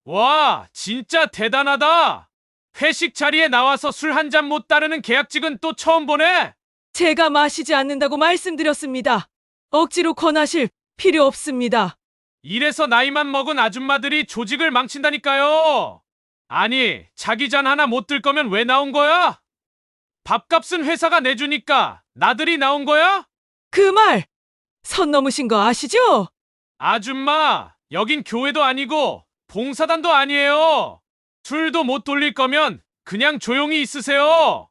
와, 진짜 대단하다. 회식 자리에 나와서 술 한 잔 못 따르는 계약직은 또 처음 보네. 제가 마시지 않는다고 말씀드렸습니다. 억지로 권하실 필요 없습니다. 이래서 나이만 먹은 아줌마들이 조직을 망친다니까요. 아니, 자기 잔 하나 못 들 거면 왜 나온 거야? 밥값은 회사가 내주니까 나들이 나온 거야? 그 말, 선 넘으신 거 아시죠? 아줌마, 여긴 교회도 아니고 봉사단도 아니에요. 술도 못 돌릴 거면 그냥 조용히 있으세요.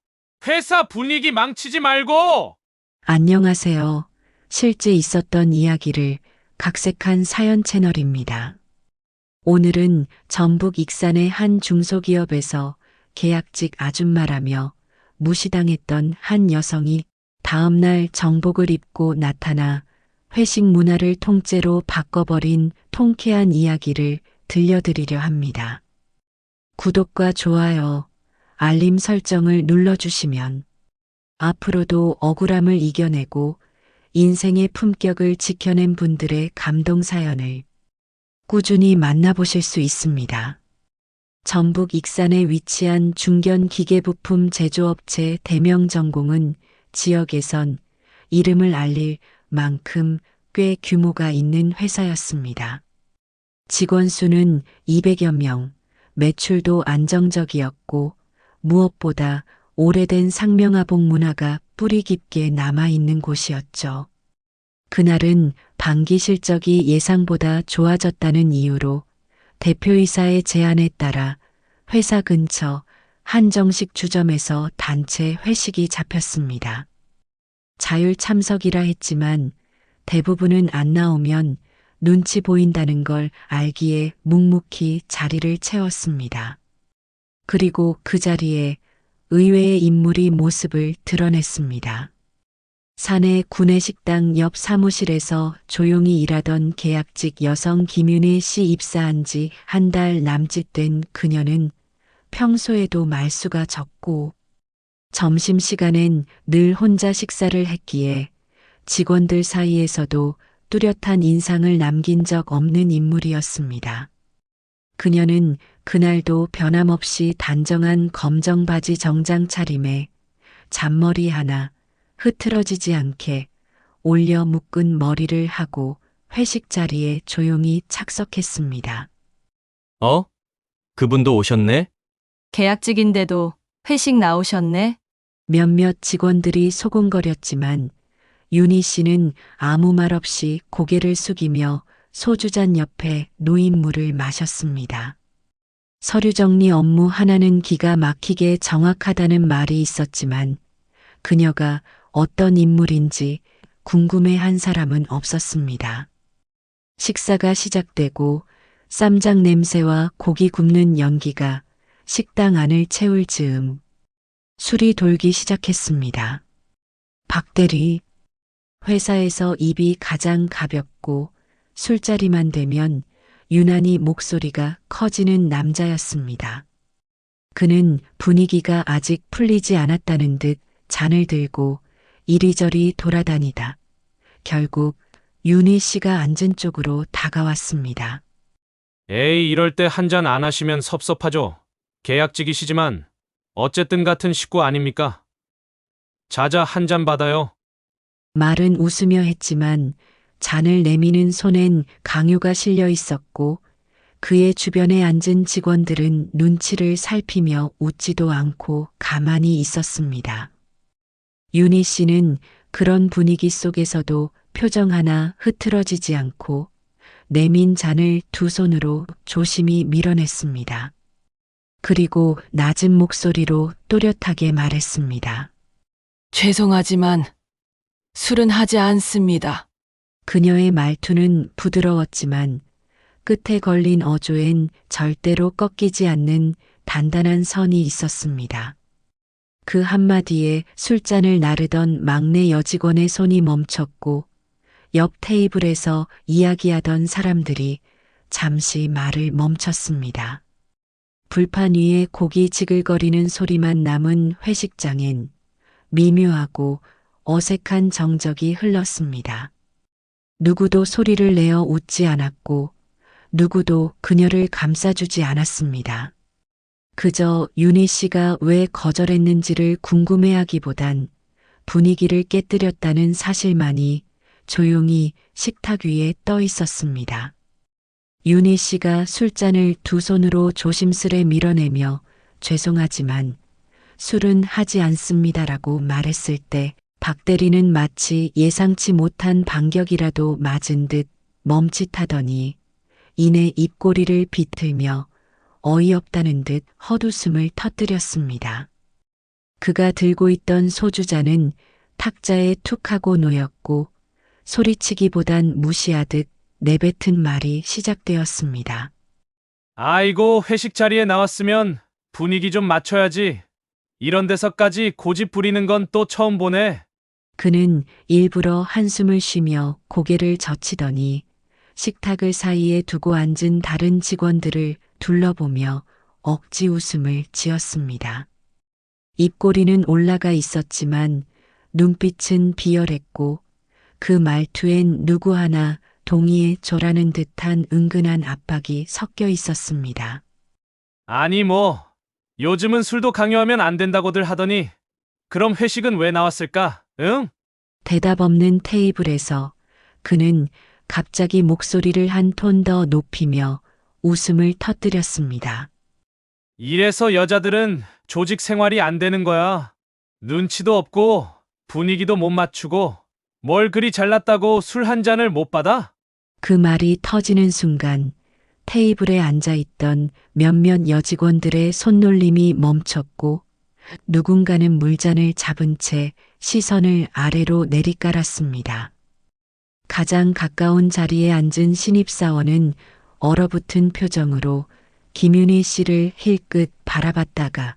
회사 분위기 망치지 말고. 안녕하세요. 실제 있었던 이야기를 각색한 사연 채널입니다. 오늘은 전북 익산의 한 중소기업에서 계약직 아줌마라며 무시당했던 한 여성이 다음날 정복을 입고 나타나 회식 문화를 통째로 바꿔버린 통쾌한 이야기를 들려드리려 합니다. 구독과 좋아요, 알림 설정을 눌러주시면 앞으로도 억울함을 이겨내고 인생의 품격을 지켜낸 분들의 감동 사연을 꾸준히 만나보실 수 있습니다. 전북 익산에 위치한 중견 기계부품 제조업체 대명전공은 지역에선 이름을 알릴 만큼 꽤 규모가 있는 회사였습니다. 직원 수는 200여 명, 매출도 안정적이었고 무엇보다 오래된 상명하복 문화가 뿌리 깊게 남아있는 곳이었죠. 그날은 반기 실적이 예상보다 좋아졌다는 이유로 대표이사의 제안에 따라 회사 근처 한정식 주점에서 단체 회식이 잡혔습니다. 자율 참석이라 했지만 대부분은 안 나오면 눈치 보인다는 걸 알기에 묵묵히 자리를 채웠습니다. 그리고 그 자리에 의외의 인물이 모습을 드러냈습니다. 사내 구내식당 옆 사무실에서 조용히 일하던 계약직 여성 김윤혜 씨 입사한 지 한 달 남짓 된 그녀는 평소에도 말수가 적고 점심시간엔 늘 혼자 식사를 했기에 직원들 사이에서도 뚜렷한 인상을 남긴 적 없는 인물이었습니다. 그녀는 그날도 변함없이 단정한 검정 바지 정장 차림에 잔머리 하나 흐트러지지 않게 올려 묶은 머리를 하고 회식 자리에 조용히 착석했습니다. 그분도 오셨네? 계약직인데도 회식 나오셨네? 몇몇 직원들이 소곤거렸지만 윤희 씨는 아무 말 없이 고개를 숙이며 소주잔 옆에 놓인 물을 마셨습니다. 서류 정리 업무 하나는 기가 막히게 정확하다는 말이 있었지만 그녀가 어떤 인물인지 궁금해한 사람은 없었습니다. 식사가 시작되고 쌈장 냄새와 고기 굽는 연기가 식당 안을 채울 즈음 술이 돌기 시작했습니다. 박 대리, 회사에서 입이 가장 가볍고 술자리만 되면 유난히 목소리가 커지는 남자였습니다. 그는 분위기가 아직 풀리지 않았다는 듯 잔을 들고 이리저리 돌아다니다 결국 윤희 씨가 앉은 쪽으로 다가왔습니다. 에이, 이럴 때 한 잔 안 하시면 섭섭하죠. 계약직이시지만 어쨌든 같은 식구 아닙니까? 자자 한 잔 받아요. 말은 웃으며 했지만 잔을 내미는 손엔 강요가 실려 있었고 그의 주변에 앉은 직원들은 눈치를 살피며 웃지도 않고 가만히 있었습니다. 윤희 씨는 그런 분위기 속에서도 표정 하나 흐트러지지 않고 내민 잔을 두 손으로 조심히 밀어냈습니다. 그리고 낮은 목소리로 또렷하게 말했습니다. 죄송하지만 술은 하지 않습니다. 그녀의 말투는 부드러웠지만 끝에 걸린 어조엔 절대로 꺾이지 않는 단단한 선이 있었습니다. 그 한마디에 술잔을 나르던 막내 여직원의 손이 멈췄고 옆 테이블에서 이야기하던 사람들이 잠시 말을 멈췄습니다. 불판 위에 고기 지글거리는 소리만 남은 회식장엔 미묘하고 어색한 정적이 흘렀습니다. 누구도 소리를 내어 웃지 않았고 누구도 그녀를 감싸주지 않았습니다. 그저 윤희 씨가 왜 거절했는지를 궁금해하기보단 분위기를 깨뜨렸다는 사실만이 조용히 식탁 위에 떠 있었습니다. 윤희 씨가 술잔을 두 손으로 조심스레 밀어내며 죄송하지만 술은 하지 않습니다라고 말했을 때 박 대리는 마치 예상치 못한 반격이라도 맞은 듯 멈칫하더니 이내 입꼬리를 비틀며 어이없다는 듯 헛웃음을 터뜨렸습니다. 그가 들고 있던 소주잔은 탁자에 툭 하고 놓였고 소리치기보단 무시하듯 내뱉은 말이 시작되었습니다. 아이고, 회식 자리에 나왔으면 분위기 좀 맞춰야지. 이런 데서까지 고집 부리는 건 또 처음 보네. 그는 일부러 한숨을 쉬며 고개를 젖히더니 식탁을 사이에 두고 앉은 다른 직원들을 둘러보며 억지 웃음을 지었습니다. 입꼬리는 올라가 있었지만 눈빛은 비열했고 그 말투엔 누구 하나 동의에 조라는 듯한 은근한 압박이 섞여 있었습니다. 아니 뭐, 요즘은 술도 강요하면 안 된다고들 하더니 그럼 회식은 왜 나왔을까? 응? 대답 없는 테이블에서 그는 갑자기 목소리를 한 톤 더 높이며 웃음을 터뜨렸습니다. 이래서 여자들은 조직 생활이 안 되는 거야. 눈치도 없고 분위기도 못 맞추고 뭘 그리 잘났다고 술 한 잔을 못 받아? 그 말이 터지는 순간 테이블에 앉아 있던 몇몇 여직원들의 손놀림이 멈췄고 누군가는 물잔을 잡은 채 시선을 아래로 내리깔았습니다. 가장 가까운 자리에 앉은 신입사원은 얼어붙은 표정으로 김윤희 씨를 힐끗 바라봤다가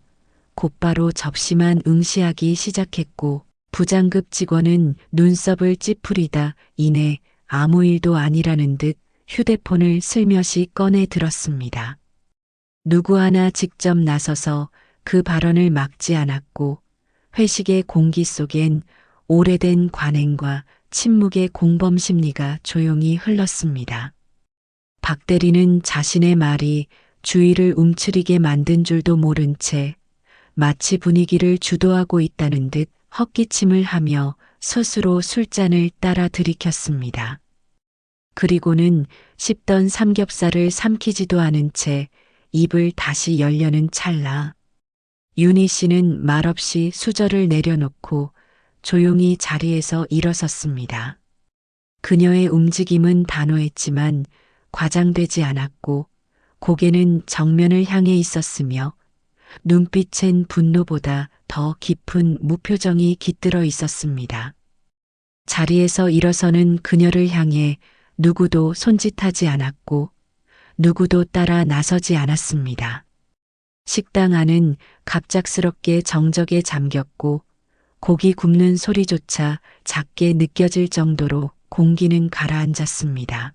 곧바로 접시만 응시하기 시작했고 부장급 직원은 눈썹을 찌푸리다 이내 아무 일도 아니라는 듯 휴대폰을 슬며시 꺼내 들었습니다. 누구 하나 직접 나서서 그 발언을 막지 않았고 회식의 공기 속엔 오래된 관행과 침묵의 공범 심리가 조용히 흘렀습니다. 박 대리는 자신의 말이 주의를 움츠리게 만든 줄도 모른 채 마치 분위기를 주도하고 있다는 듯 헛기침을 하며 스스로 술잔을 따라 들이켰습니다. 그리고는 씹던 삼겹살을 삼키지도 않은 채 입을 다시 열려는 찰나 윤희 씨는 말없이 수저를 내려놓고 조용히 자리에서 일어섰습니다. 그녀의 움직임은 단호했지만 과장되지 않았고 고개는 정면을 향해 있었으며 눈빛엔 분노보다 더 깊은 무표정이 깃들어 있었습니다. 자리에서 일어서는 그녀를 향해 누구도 손짓하지 않았고 누구도 따라 나서지 않았습니다. 식당 안은 갑작스럽게 정적에 잠겼고 고기 굽는 소리조차 작게 느껴질 정도로 공기는 가라앉았습니다.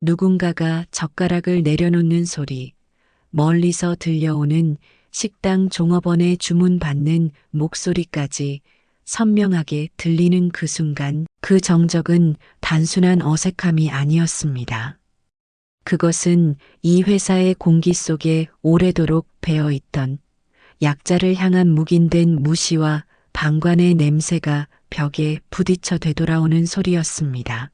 누군가가 젓가락을 내려놓는 소리, 멀리서 들려오는 식당 종업원의 주문받는 목소리까지 선명하게 들리는 그 순간 그 정적은 단순한 어색함이 아니었습니다. 그것은 이 회사의 공기 속에 오래도록 배어있던 약자를 향한 묵인된 무시와 방관의 냄새가 벽에 부딪혀 되돌아오는 소리였습니다.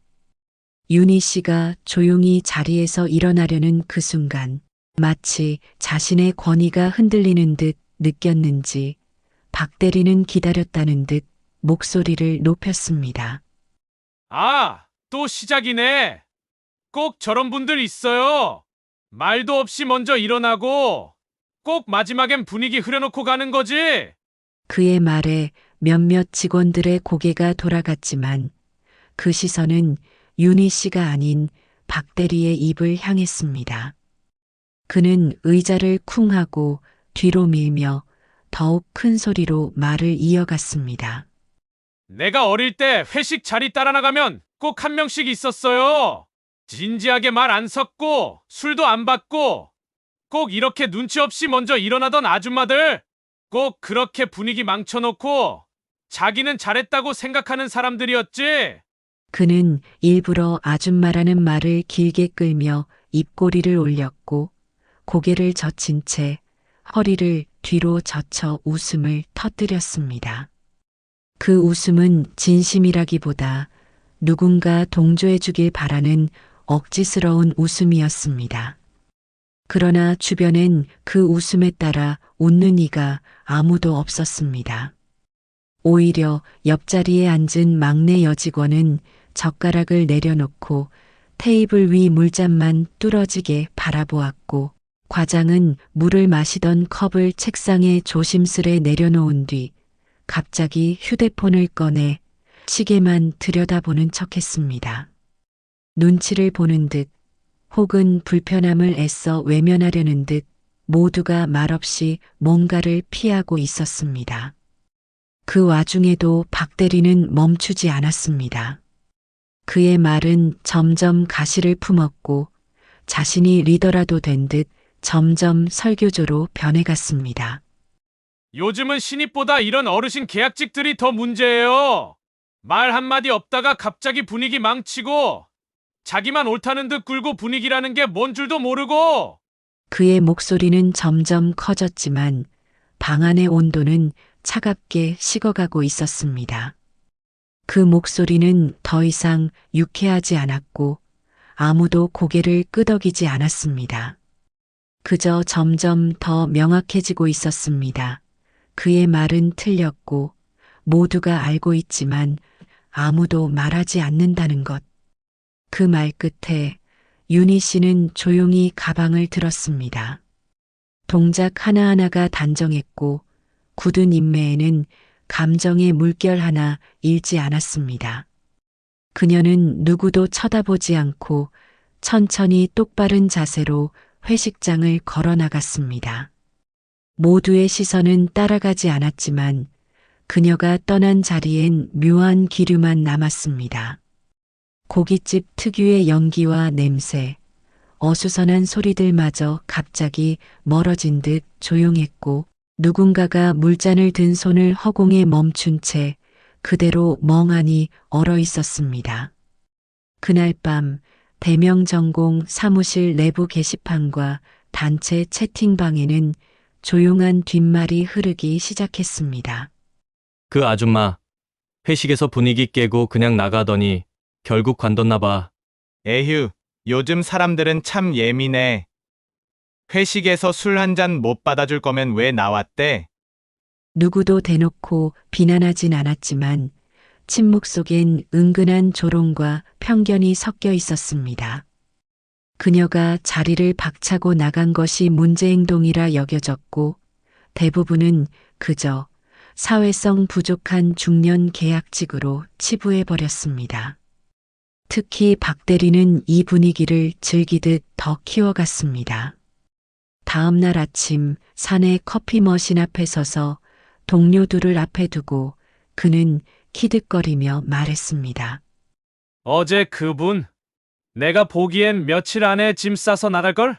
윤희 씨가 조용히 자리에서 일어나려는 그 순간 마치 자신의 권위가 흔들리는 듯 느꼈는지 박 대리는 기다렸다는 듯 목소리를 높였습니다. 아, 또 시작이네. 꼭 저런 분들 있어요. 말도 없이 먼저 일어나고 꼭 마지막엔 분위기 흐려놓고 가는 거지. 그의 말에 몇몇 직원들의 고개가 돌아갔지만 그 시선은 윤희 씨가 아닌 박 대리의 입을 향했습니다. 그는 의자를 쿵 하고 뒤로 밀며 더욱 큰 소리로 말을 이어갔습니다. 내가 어릴 때 회식 자리 따라 나가면 꼭 한 명씩 있었어요. 진지하게 말 안 섞고 술도 안 받고 꼭 이렇게 눈치 없이 먼저 일어나던 아줌마들. 꼭 그렇게 분위기 망쳐놓고 자기는 잘했다고 생각하는 사람들이었지. 그는 일부러 아줌마라는 말을 길게 끌며 입꼬리를 올렸고 고개를 젖힌 채 허리를 뒤로 젖혀 웃음을 터뜨렸습니다. 그 웃음은 진심이라기보다 누군가 동조해주길 바라는 억지스러운 웃음이었습니다. 그러나 주변엔 그 웃음에 따라 웃는 이가 아무도 없었습니다. 오히려 옆자리에 앉은 막내 여직원은 젓가락을 내려놓고 테이블 위 물잔만 뚫어지게 바라보았고 과장은 물을 마시던 컵을 책상에 조심스레 내려놓은 뒤 갑자기 휴대폰을 꺼내 시계만 들여다보는 척했습니다. 눈치를 보는 듯 혹은 불편함을 애써 외면하려는 듯 모두가 말없이 뭔가를 피하고 있었습니다. 그 와중에도 박 대리는 멈추지 않았습니다. 그의 말은 점점 가시를 품었고 자신이 리더라도 된 듯 점점 설교조로 변해갔습니다. 요즘은 신입보다 이런 어르신 계약직들이 더 문제예요. 말 한마디 없다가 갑자기 분위기 망치고 자기만 옳다는 듯 굴고 분위기라는 게 뭔 줄도 모르고. 그의 목소리는 점점 커졌지만 방 안의 온도는 차갑게 식어가고 있었습니다. 그 목소리는 더 이상 유쾌하지 않았고 아무도 고개를 끄덕이지 않았습니다. 그저 점점 더 명확해지고 있었습니다. 그의 말은 틀렸고 모두가 알고 있지만 아무도 말하지 않는다는 것. 그 말 끝에 윤희 씨는 조용히 가방을 들었습니다. 동작 하나하나가 단정했고 굳은 인매에는 감정의 물결 하나 잃지 않았습니다. 그녀는 누구도 쳐다보지 않고 천천히 똑바른 자세로 회식장을 걸어 나갔습니다. 모두의 시선은 따라가지 않았지만 그녀가 떠난 자리엔 묘한 기류만 남았습니다. 고깃집 특유의 연기와 냄새, 어수선한 소리들마저 갑자기 멀어진 듯 조용했고 누군가가 물잔을 든 손을 허공에 멈춘 채 그대로 멍하니 얼어 있었습니다. 그날 밤 대명전공 사무실 내부 게시판과 단체 채팅방에는 조용한 뒷말이 흐르기 시작했습니다. 그 아줌마, 회식에서 분위기 깨고 그냥 나가더니 결국 관뒀나 봐. 에휴, 요즘 사람들은 참 예민해. 회식에서 술 한 잔 못 받아줄 거면 왜 나왔대? 누구도 대놓고 비난하진 않았지만 침묵 속엔 은근한 조롱과 편견이 섞여 있었습니다. 그녀가 자리를 박차고 나간 것이 문제행동이라 여겨졌고 대부분은 그저 사회성 부족한 중년 계약직으로 치부해버렸습니다. 특히 박 대리는 이 분위기를 즐기듯 더 키워갔습니다. 다음 날 아침 사내 커피 머신 앞에 서서 동료들을 앞에 두고 그는 키득거리며 말했습니다. 어제 그분, 내가 보기엔 며칠 안에 짐 싸서 나갈걸?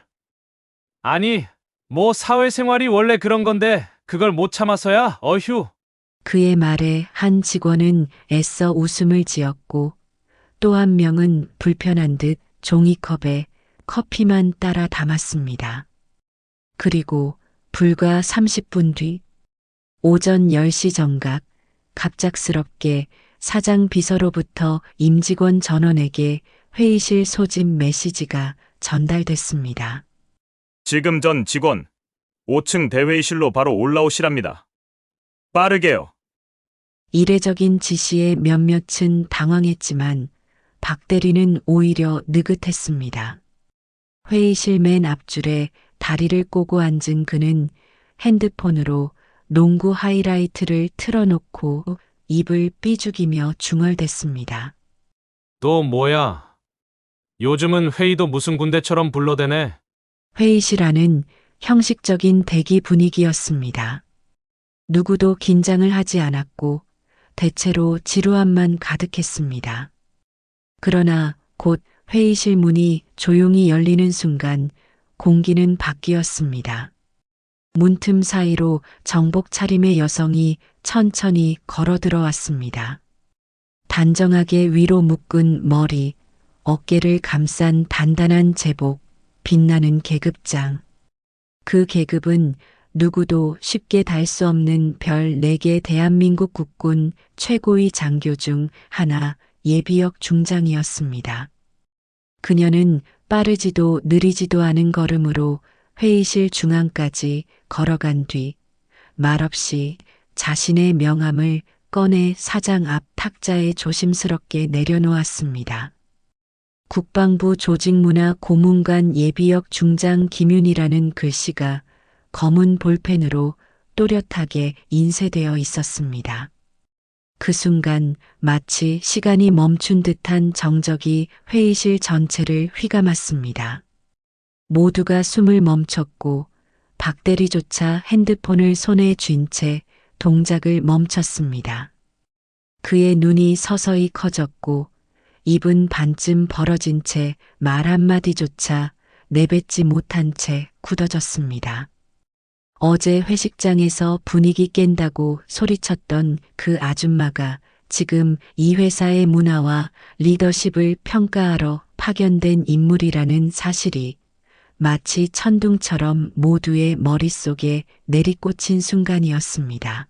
아니, 뭐 사회생활이 원래 그런 건데 그걸 못 참아서야, 어휴. 그의 말에 한 직원은 애써 웃음을 지었고 또 한 명은 불편한 듯 종이컵에 커피만 따라 담았습니다. 그리고 불과 30분 뒤 오전 10시 정각 갑작스럽게 사장 비서로부터 임직원 전원에게 회의실 소집 메시지가 전달됐습니다. 지금 전 직원 5층 대회의실로 바로 올라오시랍니다. 빠르게요. 이례적인 지시에 몇몇은 당황했지만 박 대리는 오히려 느긋했습니다. 회의실 맨 앞줄에 다리를 꼬고 앉은 그는 핸드폰으로 농구 하이라이트를 틀어놓고 입을 삐죽이며 중얼댔습니다. 또 뭐야? 요즘은 회의도 무슨 군대처럼 불러대네. 회의실 안은 형식적인 대기 분위기였습니다. 누구도 긴장을 하지 않았고 대체로 지루함만 가득했습니다. 그러나 곧 회의실 문이 조용히 열리는 순간 공기는 바뀌었습니다. 문틈 사이로 정복 차림의 여성이 천천히 걸어 들어왔습니다. 단정하게 위로 묶은 머리, 어깨를 감싼 단단한 제복, 빛나는 계급장. 그 계급은 누구도 쉽게 달 수 없는 별 4개 대한민국 국군 최고위 장교 중 하나 예비역 중장이었습니다. 그녀는 빠르지도 느리지도 않은 걸음으로 회의실 중앙까지 걸어간 뒤 말없이 자신의 명함을 꺼내 사장 앞 탁자에 조심스럽게 내려놓았습니다. 국방부 조직문화 고문관 예비역 중장 김윤이라는 글씨가 검은 볼펜으로 또렷하게 인쇄되어 있었습니다. 그 순간 마치 시간이 멈춘 듯한 정적이 회의실 전체를 휘감았습니다. 모두가 숨을 멈췄고 박 대리조차 핸드폰을 손에 쥔 채 동작을 멈췄습니다. 그의 눈이 서서히 커졌고 입은 반쯤 벌어진 채 말 한마디조차 내뱉지 못한 채 굳어졌습니다. 어제 회식장에서 분위기 깬다고 소리쳤던 그 아줌마가 지금 이 회사의 문화와 리더십을 평가하러 파견된 인물이라는 사실이 마치 천둥처럼 모두의 머릿속에 내리꽂힌 순간이었습니다.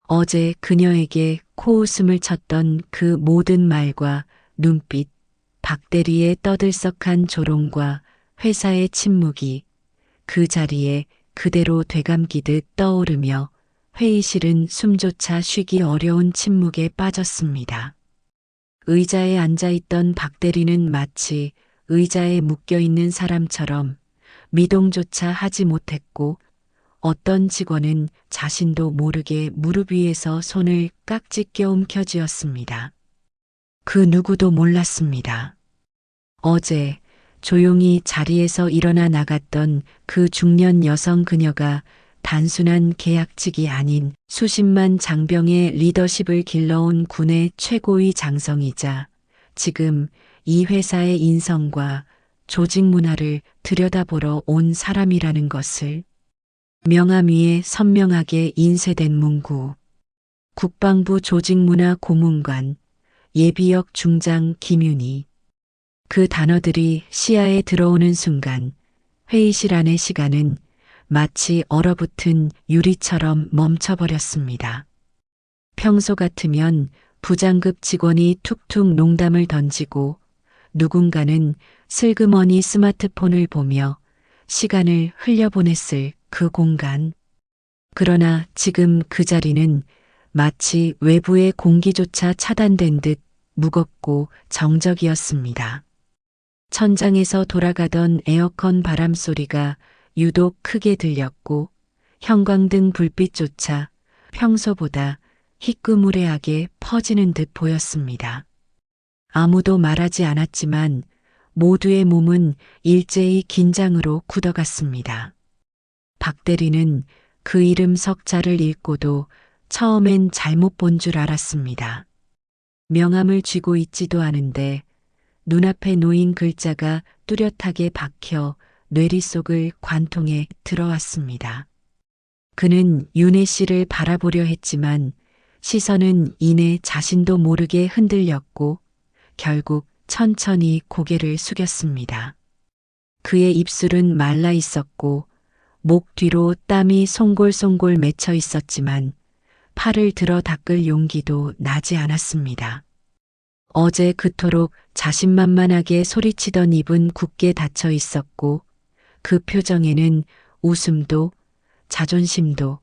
어제 그녀에게 코웃음을 쳤던 그 모든 말과 눈빛, 박대리의 떠들썩한 조롱과 회사의 침묵이 그 자리에 그대로 되감기듯 떠오르며 회의실은 숨조차 쉬기 어려운 침묵에 빠졌습니다. 의자에 앉아있던 박대리는 마치 의자에 묶여있는 사람처럼 미동조차 하지 못했고 어떤 직원은 자신도 모르게 무릎 위에서 손을 깍지 껴 움켜쥐었습니다. 그 누구도 몰랐습니다. 어제 조용히 자리에서 일어나 나갔던 그 중년 여성 그녀가 단순한 계약직이 아닌 수십만 장병의 리더십을 길러온 군의 최고위 장성이자 지금 이 회사의 인성과 조직 문화를 들여다보러 온 사람이라는 것을 명함 위에 선명하게 인쇄된 문구. 국방부 조직문화 고문관 예비역 중장 김윤희. 그 단어들이 시야에 들어오는 순간 회의실 안의 시간은 마치 얼어붙은 유리처럼 멈춰버렸습니다. 평소 같으면 부장급 직원이 툭툭 농담을 던지고 누군가는 슬그머니 스마트폰을 보며 시간을 흘려보냈을 그 공간. 그러나 지금 그 자리는 마치 외부의 공기조차 차단된 듯 무겁고 정적이었습니다. 천장에서 돌아가던 에어컨 바람 소리가 유독 크게 들렸고 형광등 불빛조차 평소보다 희끄무레하게 퍼지는 듯 보였습니다. 아무도 말하지 않았지만 모두의 몸은 일제히 긴장으로 굳어갔습니다. 박 대리는 그 이름 석자를 읽고도 처음엔 잘못 본 줄 알았습니다. 명함을 쥐고 있지도 않은데 눈앞에 놓인 글자가 뚜렷하게 박혀 뇌리 속을 관통해 들어왔습니다. 그는 윤혜 씨를 바라보려 했지만 시선은 이내 자신도 모르게 흔들렸고 결국 천천히 고개를 숙였습니다. 그의 입술은 말라 있었고 목 뒤로 땀이 송골송골 맺혀 있었지만 팔을 들어 닦을 용기도 나지 않았습니다. 어제 그토록 자신만만하게 소리치던 입은 굳게 닫혀 있었고 그 표정에는 웃음도 자존심도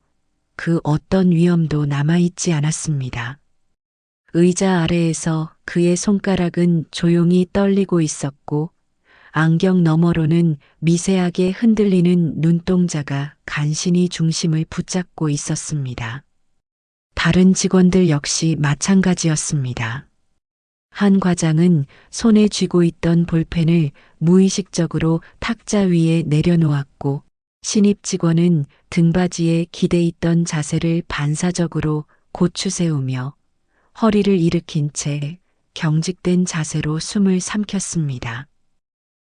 그 어떤 위험도 남아있지 않았습니다. 의자 아래에서 그의 손가락은 조용히 떨리고 있었고 안경 너머로는 미세하게 흔들리는 눈동자가 간신히 중심을 붙잡고 있었습니다. 다른 직원들 역시 마찬가지였습니다. 한 과장은 손에 쥐고 있던 볼펜을 무의식적으로 탁자 위에 내려놓았고 신입 직원은 등받이에 기대 있던 자세를 반사적으로 고추세우며 허리를 일으킨 채 경직된 자세로 숨을 삼켰습니다.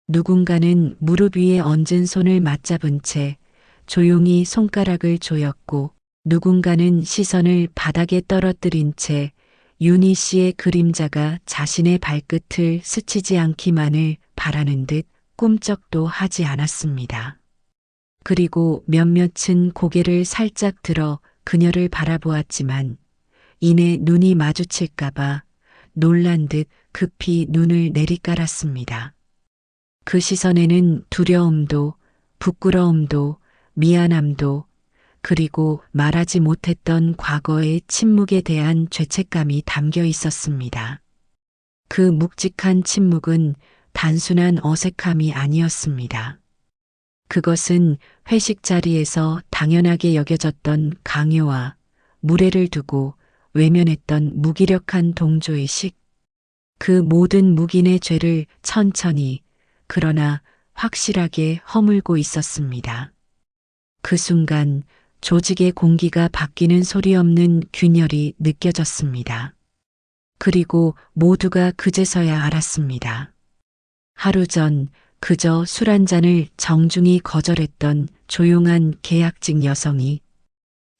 누군가는 무릎 위에 얹은 손을 맞잡은 채 조용히 손가락을 조였고 누군가는 시선을 바닥에 떨어뜨린 채 윤희 씨의 그림자가 자신의 발끝을 스치지 않기만을 바라는 듯 꿈쩍도 하지 않았습니다. 그리고 몇몇은 고개를 살짝 들어 그녀를 바라보았지만 이내 눈이 마주칠까봐 놀란 듯 급히 눈을 내리깔았습니다. 그 시선에는 두려움도, 부끄러움도, 미안함도, 그리고 말하지 못했던 과거의 침묵에 대한 죄책감이 담겨 있었습니다. 그 묵직한 침묵은 단순한 어색함이 아니었습니다. 그것은 회식 자리에서 당연하게 여겨졌던 강요와 무례를 두고 외면했던 무기력한 동조의식, 그 모든 묵인의 죄를 천천히 그러나 확실하게 허물고 있었습니다. 그 순간 조직의 공기가 바뀌는 소리 없는 균열이 느껴졌습니다. 그리고 모두가 그제서야 알았습니다. 하루 전 그저 술 한 잔을 정중히 거절했던 조용한 계약직 여성이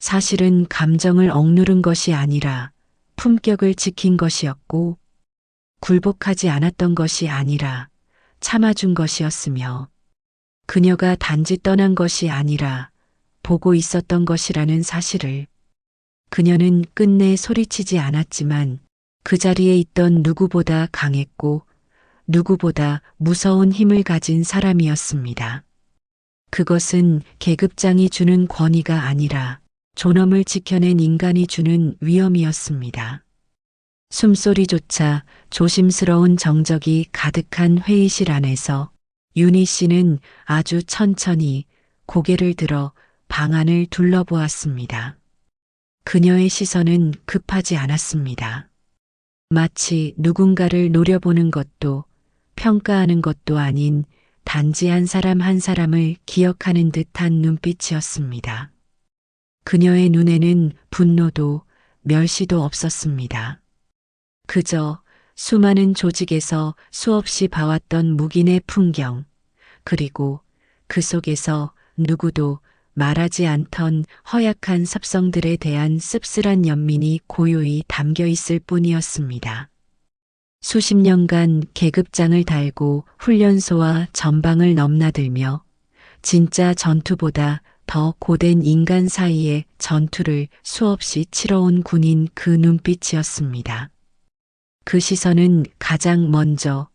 사실은 감정을 억누른 것이 아니라 품격을 지킨 것이었고 굴복하지 않았던 것이 아니라 참아준 것이었으며 그녀가 단지 떠난 것이 아니라 보고 있었던 것이라는 사실을 그녀는 끝내 소리치지 않았지만 그 자리에 있던 누구보다 강했고 누구보다 무서운 힘을 가진 사람이었습니다. 그것은 계급장이 주는 권위가 아니라 존엄을 지켜낸 인간이 주는 위엄이었습니다. 숨소리조차 조심스러운 정적이 가득한 회의실 안에서 윤희 씨는 아주 천천히 고개를 들어 방안을 둘러보았습니다. 그녀의 시선은 급하지 않았습니다. 마치 누군가를 노려보는 것도 평가하는 것도 아닌 단지 한 사람 한 사람을 기억하는 듯한 눈빛이었습니다. 그녀의 눈에는 분노도 멸시도 없었습니다. 그저 수많은 조직에서 수없이 봐왔던 묵인의 풍경, 그리고 그 속에서 누구도 말하지 않던 허약한 습성들에 대한 씁쓸한 연민이 고요히 담겨 있을 뿐이었습니다. 수십 년간 계급장을 달고 훈련소와 전방을 넘나들며 진짜 전투보다 더 고된 인간 사이의 전투를 수없이 치러온 군인 그 눈빛이었습니다. 그 시선은 가장 먼저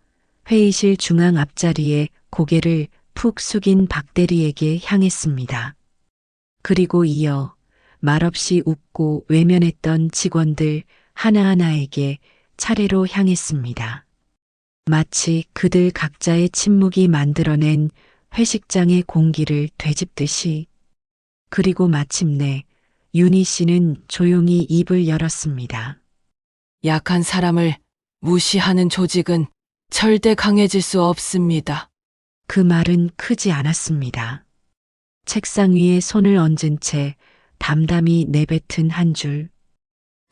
회의실 중앙 앞자리에 고개를 푹 숙인 박대리에게 향했습니다. 그리고 이어 말없이 웃고 외면했던 직원들 하나하나에게 차례로 향했습니다. 마치 그들 각자의 침묵이 만들어낸 회식장의 공기를 되짚듯이. 그리고 마침내 윤희 씨는 조용히 입을 열었습니다. 약한 사람을 무시하는 조직은 절대 강해질 수 없습니다. 그 말은 크지 않았습니다. 책상 위에 손을 얹은 채 담담히 내뱉은 한 줄.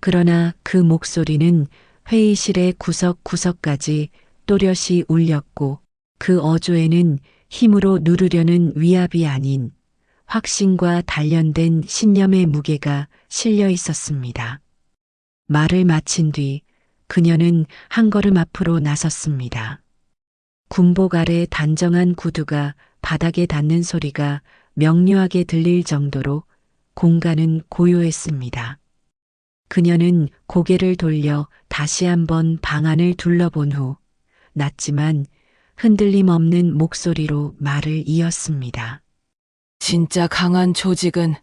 그러나 그 목소리는 회의실의 구석구석까지 또렷이 울렸고 그 어조에는 힘으로 누르려는 위압이 아닌 확신과 단련된 신념의 무게가 실려 있었습니다. 말을 마친 뒤 그녀는 한 걸음 앞으로 나섰습니다. 군복 아래 단정한 구두가 바닥에 닿는 소리가 명료하게 들릴 정도로 공간은 고요했습니다. 그녀는 고개를 돌려 다시 한번 방안을 둘러본 후 낮지만 흔들림 없는 목소리로 말을 이었습니다. 진짜 강한 조직은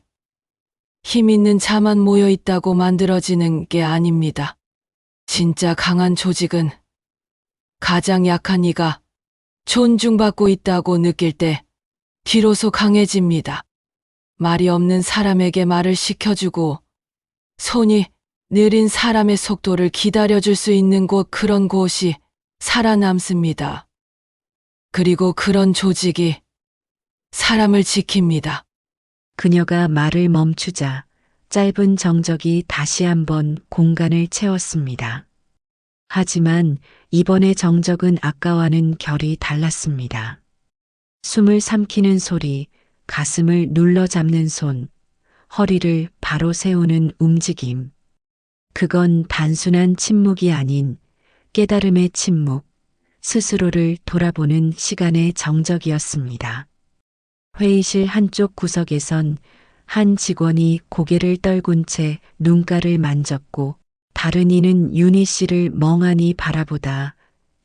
힘 있는 자만 모여 있다고 만들어지는 게 아닙니다. 진짜 강한 조직은 가장 약한 이가 존중받고 있다고 느낄 때 비로소 강해집니다. 말이 없는 사람에게 말을 시켜주고 손이 느린 사람의 속도를 기다려줄 수 있는 곳, 그런 곳이 살아남습니다. 그리고 그런 조직이 사람을 지킵니다. 그녀가 말을 멈추자 짧은 정적이 다시 한번 공간을 채웠습니다. 하지만 이번의 정적은 아까와는 결이 달랐습니다. 숨을 삼키는 소리, 가슴을 눌러 잡는 손, 허리를 바로 세우는 움직임. 그건 단순한 침묵이 아닌 깨달음의 침묵, 스스로를 돌아보는 시간의 정적이었습니다. 회의실 한쪽 구석에선 한 직원이 고개를 떨군 채 눈가를 만졌고 다른 이는 윤희 씨를 멍하니 바라보다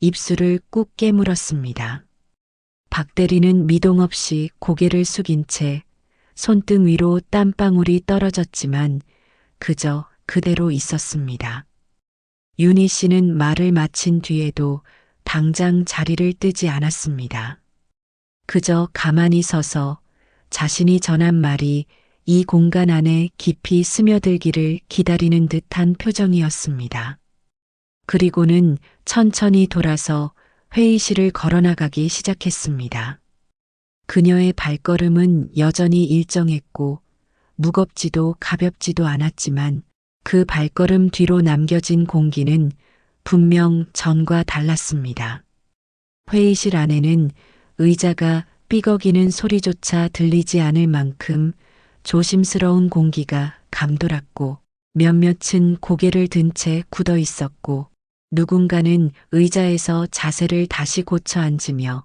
입술을 꾹 깨물었습니다. 박 대리는 미동 없이 고개를 숙인 채 손등 위로 땀방울이 떨어졌지만 그저 그대로 있었습니다. 윤희 씨는 말을 마친 뒤에도 당장 자리를 뜨지 않았습니다. 그저 가만히 서서 자신이 전한 말이 이 공간 안에 깊이 스며들기를 기다리는 듯한 표정이었습니다. 그리고는 천천히 돌아서 회의실을 걸어나가기 시작했습니다. 그녀의 발걸음은 여전히 일정했고 무겁지도 가볍지도 않았지만 그 발걸음 뒤로 남겨진 공기는 분명 전과 달랐습니다. 회의실 안에는 의자가 삐걱이는 소리조차 들리지 않을 만큼 조심스러운 공기가 감돌았고 몇몇은 고개를 든 채 굳어 있었고 누군가는 의자에서 자세를 다시 고쳐 앉으며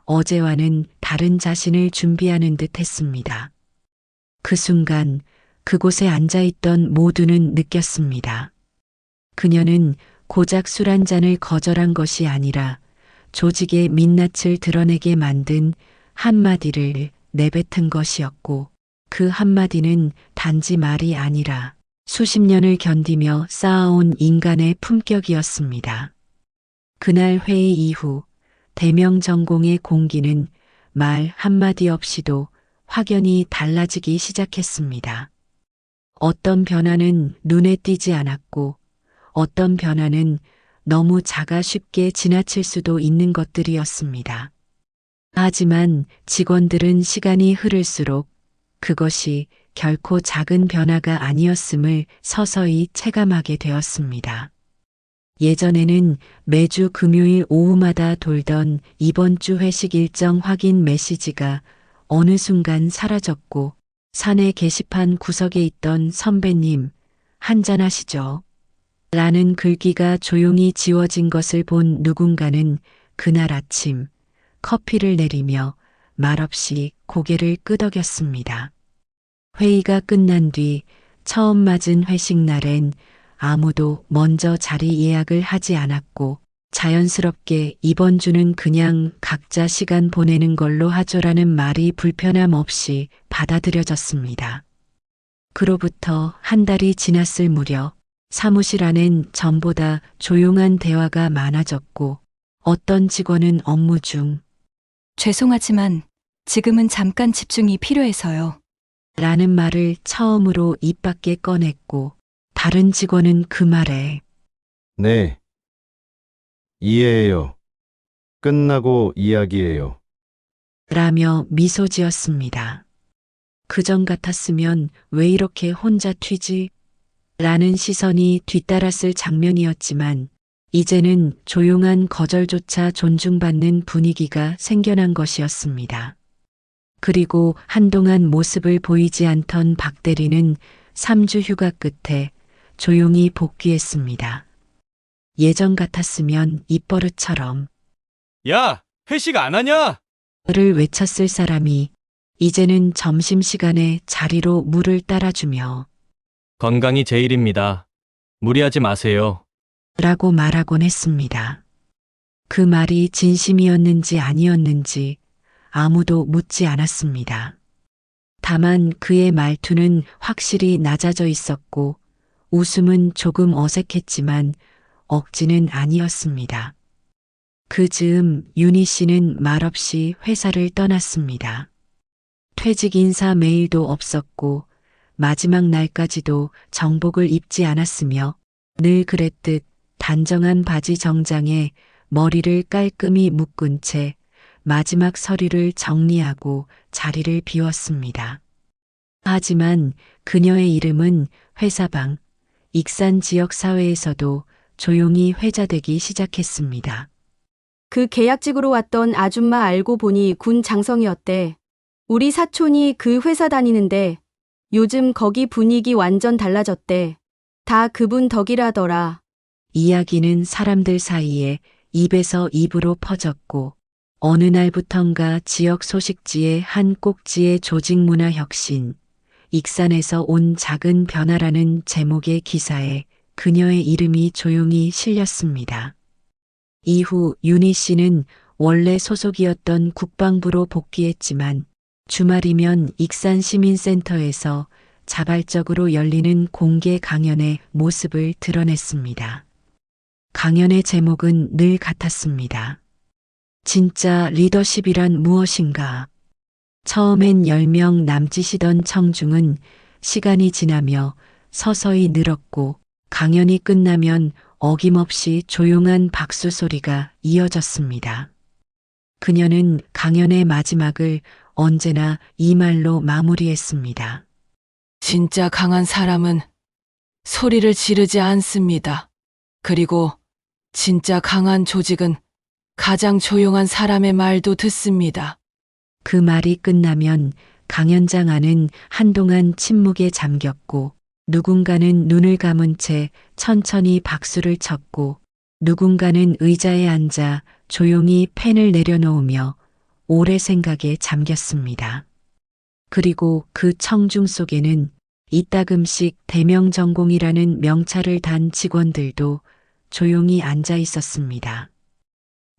어제와는 다른 자신을 준비하는 듯 했습니다. 그 순간 그곳에 앉아있던 모두는 느꼈습니다. 그녀는 고작 술 한 잔을 거절한 것이 아니라 조직의 민낯을 드러내게 만든 한마디를 내뱉은 것이었고 그 한마디는 단지 말이 아니라 수십 년을 견디며 쌓아온 인간의 품격이었습니다. 그날 회의 이후 대명 전공의 공기는 말 한마디 없이도 확연히 달라지기 시작했습니다. 어떤 변화는 눈에 띄지 않았고 어떤 변화는 너무 작아 쉽게 지나칠 수도 있는 것들이었습니다. 하지만 직원들은 시간이 흐를수록 그것이 결코 작은 변화가 아니었음을 서서히 체감하게 되었습니다. 예전에는 매주 금요일 오후마다 돌던 이번 주 회식 일정 확인 메시지가 어느 순간 사라졌고 사내 게시판 구석에 있던 선배님, 한잔하시죠? 라는 글귀가 조용히 지워진 것을 본 누군가는 그날 아침 커피를 내리며 말없이 고개를 끄덕였습니다. 회의가 끝난 뒤 처음 맞은 회식 날엔 아무도 먼저 자리 예약을 하지 않았고 자연스럽게 이번 주는 그냥 각자 시간 보내는 걸로 하죠라는 말이 불편함 없이 받아들여졌습니다. 그로부터 한 달이 지났을 무렵 사무실 안엔 전보다 조용한 대화가 많아졌고 어떤 직원은 업무 중 죄송하지만 지금은 잠깐 집중이 필요해서요. 라는 말을 처음으로 입 밖에 꺼냈고 다른 직원은 그 말에 네. 이해해요. 끝나고 이야기해요. 라며 미소 지었습니다. 그전 같았으면 왜 이렇게 혼자 튀지? 라는 시선이 뒤따랐을 장면이었지만 이제는 조용한 거절조차 존중받는 분위기가 생겨난 것이었습니다. 그리고 한동안 모습을 보이지 않던 박 대리는 3주 휴가 끝에 조용히 복귀했습니다. 예전 같았으면 입버릇처럼 야, 회식 안 하냐? 를 외쳤을 사람이 이제는 점심시간에 자리로 물을 따라주며 건강이 제일입니다. 무리하지 마세요. 라고 말하곤 했습니다. 그 말이 진심이었는지 아니었는지 아무도 묻지 않았습니다. 다만 그의 말투는 확실히 낮아져 있었고 웃음은 조금 어색했지만 억지는 아니었습니다. 그 즈음 윤희 씨는 말없이 회사를 떠났습니다. 퇴직 인사 메일도 없었고 마지막 날까지도 정복을 입지 않았으며 늘 그랬듯 단정한 바지 정장에 머리를 깔끔히 묶은 채 마지막 서류를 정리하고 자리를 비웠습니다. 하지만 그녀의 이름은 회사방, 익산 지역 사회에서도 조용히 회자되기 시작했습니다. 그 계약직으로 왔던 아줌마 알고 보니 군 장성이었대. 우리 사촌이 그 회사 다니는데 요즘 거기 분위기 완전 달라졌대. 다 그분 덕이라더라. 이야기는 사람들 사이에 입에서 입으로 퍼졌고 어느 날부턴가 지역 소식지의 한 꼭지에 조직 문화 혁신, 익산에서 온 작은 변화라는 제목의 기사에 그녀의 이름이 조용히 실렸습니다. 이후 윤희 씨는 원래 소속이었던 국방부로 복귀했지만 주말이면 익산 시민센터에서 자발적으로 열리는 공개 강연의 모습을 드러냈습니다. 강연의 제목은 늘 같았습니다. 진짜 리더십이란 무엇인가? 처음엔 10명 남짓이던 청중은 시간이 지나며 서서히 늘었고 강연이 끝나면 어김없이 조용한 박수 소리가 이어졌습니다. 그녀는 강연의 마지막을 언제나 이 말로 마무리했습니다. 진짜 강한 사람은 소리를 지르지 않습니다. 그리고 진짜 강한 조직은 가장 조용한 사람의 말도 듣습니다. 그 말이 끝나면 강연장 안은 한동안 침묵에 잠겼고 누군가는 눈을 감은 채 천천히 박수를 쳤고 누군가는 의자에 앉아 조용히 펜을 내려놓으며 오래 생각에 잠겼습니다. 그리고 그 청중 속에는 이따금씩 대명전공이라는 명찰을 단 직원들도 조용히 앉아 있었습니다.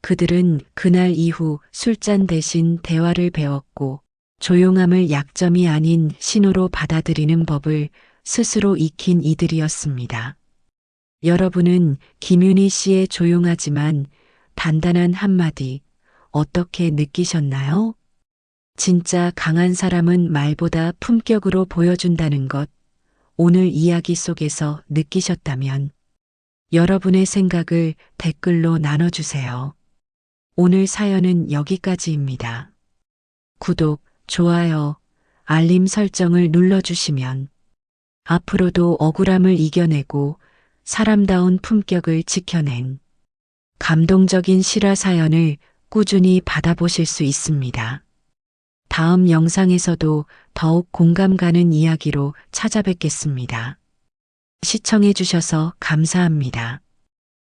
그들은 그날 이후 술잔 대신 대화를 배웠고 조용함을 약점이 아닌 신호로 받아들이는 법을 스스로 익힌 이들이었습니다. 여러분은 김윤희 씨의 조용하지만 단단한 한마디 어떻게 느끼셨나요? 진짜 강한 사람은 말보다 품격으로 보여준다는 것, 오늘 이야기 속에서 느끼셨다면 여러분의 생각을 댓글로 나눠주세요. 오늘 사연은 여기까지입니다. 구독, 좋아요, 알림 설정을 눌러주시면 앞으로도 억울함을 이겨내고 사람다운 품격을 지켜낸 감동적인 실화 사연을 꾸준히 받아보실 수 있습니다. 다음 영상에서도 더욱 공감 가는 이야기로 찾아뵙겠습니다. 시청해주셔서 감사합니다.